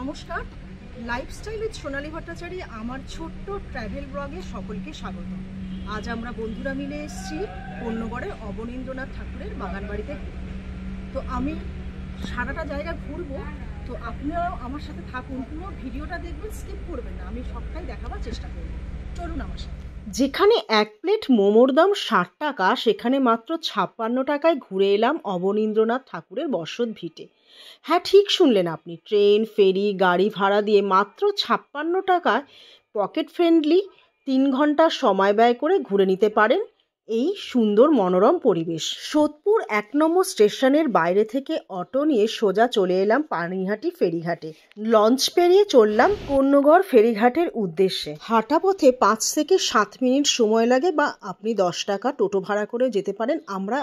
নমস্কার, lifestyle with সোনালী ভট্টাচার্য আমার ছোট্ট ট্র্যাভেল ব্লগে সকলকে স্বাগত। আজ আমরা বন্ধুরা মিলে এসেছি পণ্যগড়ের অবনীন্দ্রনাথ ঠাকুরের বাগান বাড়িতে। তো আমি সারাটা জায়গা ঘুরবো, তো আপনারাও আমার সাথে থাকুন, পুরো ভিডিওটা দেখবেন, স্কিপ করবেন না, আমি সবটাই দেখাবার চেষ্টা করব। চলুন আমার সাথে। যেখানে এক প্লেট মোমোর দাম 60 টাকা, সেখানে মাত্র 56 টাকায় ঘুরে এলাম অবনীন্দ্রনাথ ঠাকুরের বসত ভিটে। হ্যাঁ, ঠিক শুনলেন আপনি, ট্রেন, ফেরি, গাড়ি ভাড়া দিয়ে মাত্র 56 টাকায় পকেট ফ্রেন্ডলি 3 ঘন্টা সময় ব্যয় করে ঘুরে নিতে পারেন এই সুন্দর মনোরম পরিবেশ। সোদপুর 1 নম্বর স্টেশনের বাইরে থেকে অটো নিয়ে সোজা চলে এলাম পানিহাটি ফেরিঘাটে। লঞ্চ পেরিয়ে চললাম পণ্যগড় ফেরিঘাটের উদ্দেশ্যে। হাঁটা পথে 5 থেকে 7 মিনিট সময় লাগে, বা আপনি 10 টাকা টোটো ভাড়া করে যেতে পারেন। আমরা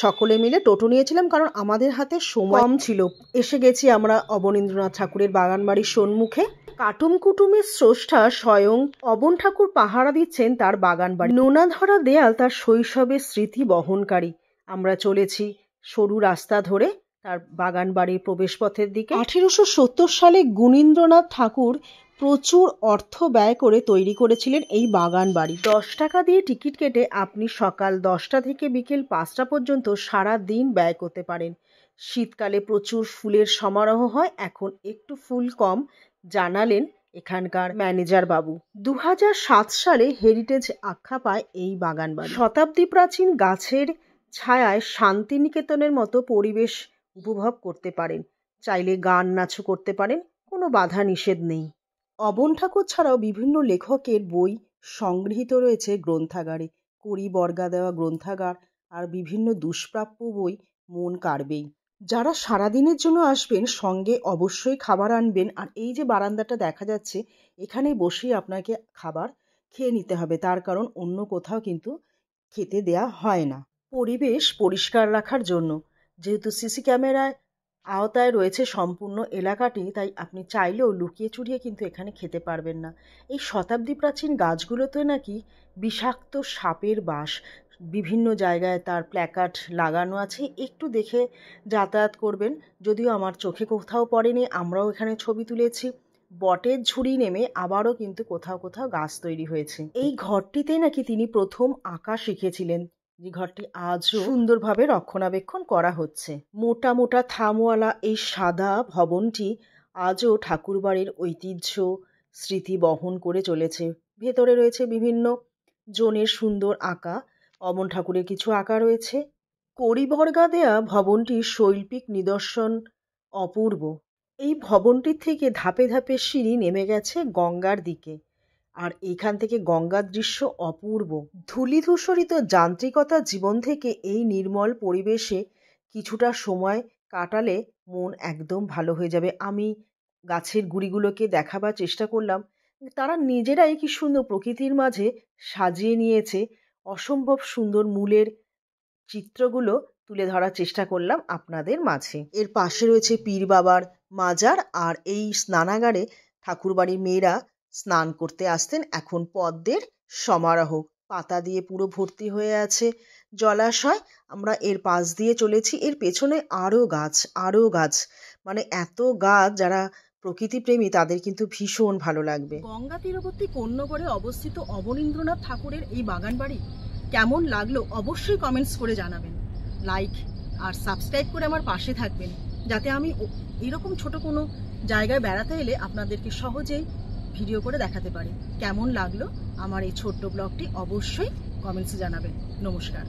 সকলে মিলে টোটো নিয়েছিলাম, কারণ আমাদের হাতে সময় কম ছিল। এসে গেছি আমরা অবনীন্দ্রনাথ ঠাকুরের বাগান বাড়ির সম্মুখে। কাটুম কুটুমের স্রষ্টা স্বয়ং অবন ঠাকুর পাহারা দিচ্ছেন তার বাগান বাড়ি। নোনা ধরা দেয়াল তার শৈশবের স্মৃতি বহনকারী। আমরা চলেছি সরু রাস্তা ধরে তার বাগান বাড়ির প্রবেশপথের দিকে। 1870 সালে গুণীন্দ্রনাথ ঠাকুর প্রচুর অর্থ ব্যয় করে তৈরি করেছিলেন এই বাগান বাড়ি। 10 টাকা দিয়ে টিকিট কেটে আপনি সকাল 10টা থেকে বিকেল 5টা পর্যন্ত সারা দিন ব্যয় করতে পারেন। শীতকালে প্রচুর ফুলের সমারোহ হয়, এখন একটু ফুল কম, জানালেন এখানকার ম্যানেজার বাবু। 2007 সালে হেরিটেজ আখ্যা পায় এই বাগান বাড়ি। শতাব্দী প্রাচীন গাছের ছায়ায় শান্তিনিকেতনের মতো পরিবেশ উপভোগ করতে পারেন। চাইলে গান নাচও করতে পারেন, কোনো বাধা নিষেধ নেই। অবন ঠাকুর ছাড়াও বিভিন্ন লেখকের বই সংগৃহীত রয়েছে গ্রন্থাগারে। কড়ি বর্গা দেওয়া গ্রন্থাগার আর বিভিন্ন দুষ্প্রাপ্য বই মন কাড়বেই। যারা সারাদিনের জন্য আসবেন, সঙ্গে অবশ্যই খাবার আনবেন। আর এই যে বারান্দাটা দেখা যাচ্ছে, এখানে বসেই আপনাকে খাবার খেয়ে নিতে হবে, তার কারণ অন্য কোথাও কিন্তু খেতে দেয়া হয় না। পরিবেশ পরিষ্কার রাখার জন্য, যেহেতু সিসি ক্যামেরায় আওতায় রয়েছে সম্পূর্ণ এলাকাটি, তাই আপনি চাইলেও লুকিয়ে চুরিয়ে কিন্তু এখানে খেতে পারবেন না। এই শতাব্দী প্রাচীন গাছগুলোতে নাকি বিষাক্ত সাপের বাস। বিভিন্ন জায়গায় তার প্ল্যাকার্ড লাগানো আছে, একটু দেখে যাতায়াত করবেন। যদিও আমার চোখে কোথাও পড়েনি, আমরাও এখানে ছবি তুলেছি। বটের ঝুড়ি নেমে আবারও কিন্তু কোথাও কোথাও গাছ তৈরি হয়েছে। এই ঘরটিতেই নাকি তিনি প্রথম আঁকা শিখেছিলেন, যে ঘরটি আজও সুন্দরভাবে রক্ষণাবেক্ষণ করা হচ্ছে। মোটা মোটা থামওয়ালা এই সাদা ভবনটি আজও ঠাকুরবাড়ির ঐতিহ্য স্মৃতি বহন করে চলেছে। ভেতরে রয়েছে বিভিন্ন জনের সুন্দর আঁকা, অবন ঠাকুরের কিছু আঁকা রয়েছে। কড়িবর্গা দেয়া ভবনটির শৈল্পিক নিদর্শন অপূর্ব। এই ভবনটির থেকে ধাপে ধাপে সিঁড়ি নেমে গেছে গঙ্গার দিকে, আর এইখান থেকে গঙ্গার দৃশ্য অপূর্ব। ধূলিধূসরিত যান্ত্রিকতা জীবন থেকে এই নির্মল পরিবেশে কিছুটা সময় কাটালে মন একদম ভালো হয়ে যাবে। আমি গাছের গুড়িগুলোকে দেখাবার চেষ্টা করলাম, তারা নিজেরাই কি সুন্দর প্রকৃতির মাঝে সাজিয়ে নিয়েছে। অসম্ভব সুন্দর মূলের চিত্রগুলো তুলে ধরার চেষ্টা করলাম আপনাদের মাঝে। এর পাশে রয়েছে পীর বাবার মাজার, আর এই স্নানাগারে ঠাকুরবাড়ির মেয়েরা স্নান করতে আসতেন। এখন পদ্মের সমারোহ, পাতা দিয়ে পুরো ভর্তি হয়ে আছে জলাশয়। আমরা এর পাশ দিয়ে চলেছি, এর পেছনে আরও গাছ, মানে এত গাছ, যারা প্রকৃতিপ্রেমী তাদের কিন্তু ভীষণ ভালো লাগবে। গঙ্গা তীরবর্তী পণ্যগড়ে অবস্থিত অবনীন্দ্রনাথ ঠাকুরের এই বাগান বাড়ি কেমন লাগলো অবশ্যই কমেন্টস করে জানাবেন। লাইক আর সাবস্ক্রাইব করে আমার পাশে থাকবেন, যাতে আমি এরকম ছোট কোনো জায়গায় বেড়াতে এলে আপনাদেরকে সহজেই ভিডিও করে দেখাতে পারি। কেমন লাগলো আমার এই ছোট্ট ব্লগটি অবশ্যই কমেন্টসে জানাবেন। নমস্কার।